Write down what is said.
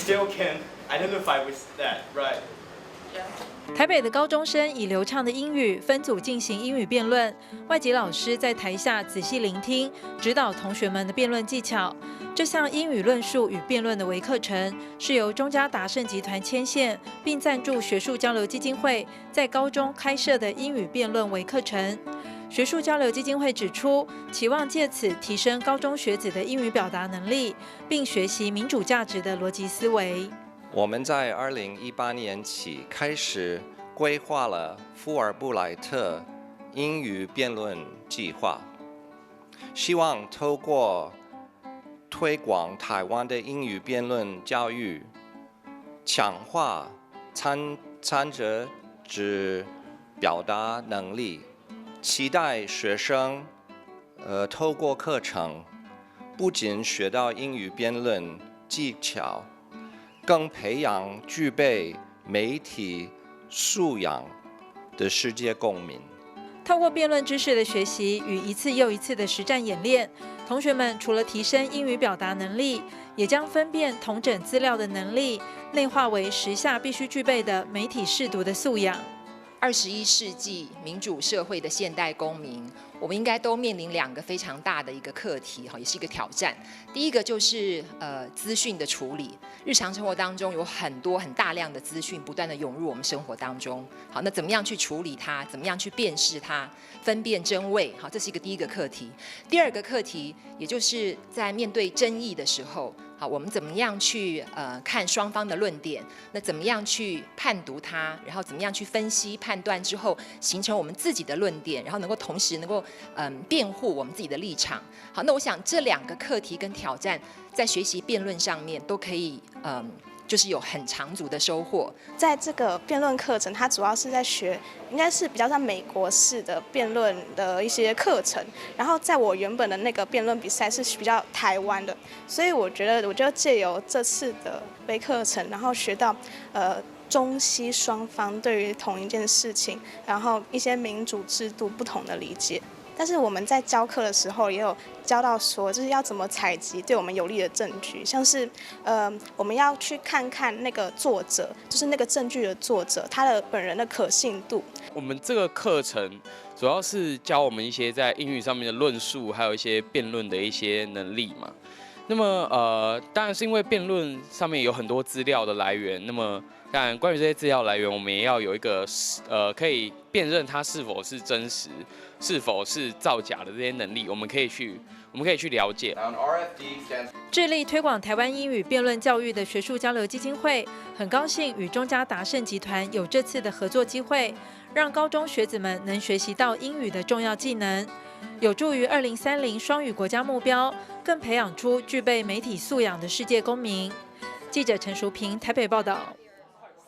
still can identify with that, right? 台北的高中生以流畅的英语分组进行英语辩论，外籍老师在台下仔细聆听，指导同学们的辩论技巧。这项英语论述与辩论的微课程是由中嘉达盛集团牵线，并赞助学术交流基金会在高中开设的英语辩论微课程。学术交流基金会指出，期望借此提升高中学子的英语表达能力，并学习民主价值的逻辑思维。我们在2018年起开始规划了富尔布莱特英语辩论计划，希望透过推广台湾的英语辩论教育，强化参者之表达能力，期待学生透过课程不仅学到英语辩论技巧，更培养具备媒体素养的世界公民。透过辩论知识的学习与一次又一次的实战演练，同学们除了提升英语表达能力，也将分辨统整资料的能力内化为时下必须具备的媒体识读的素养。21世纪民主社会的现代公民，我们应该都面临2个非常大的一个课题，也是一个挑战。第一个就是资讯的处理，日常生活当中有很多很大量的资讯不断的涌入我们生活当中。好，那怎么样去处理它？怎么样去辨识它？分辨真伪？好，这是第一个课题。第2个课题，也就是在面对争议的时候。好，我们怎么样去看双方的论点？那怎么样去判读它？然后怎么样去分析判断之后，形成我们自己的论点，然后能够同时能够辩护我们自己的立场。好，那我想这2个课题跟挑战，在学习辩论上面都可以就是有很长足的收获。在这个辩论课程，它主要是在学，应该是比较像美国式的辩论的一些课程。然后在我原本的那个辩论比赛是比较台湾的，所以我觉得借由这次的微课程，然后学到中西双方对于同一件事情，然后一些民主制度不同的理解。但是我们在教课的时候也有教到说，就是要怎么采集对我们有利的证据，像是我们要去看看那个作者，就是那个证据的作者他的本人的可信度。我们这个课程主要是教我们一些在英语上面的论述，还有一些辩论的一些能力嘛。那么当然是因为辩论上面有很多资料的来源，那么当然关于这些资料来源，我们也要有一个可以辨认它是否是真实，是否是造假的这些能力，我们可以去了解。致力推广台湾英语辩论教育的学术交流基金会，很高兴与中嘉达盛集团有这次的合作机会，让高中学子们能学习到英语的重要技能，有助于2030双语国家目标，更培养出具备媒体素养的世界公民。记者陈淑平台北报道。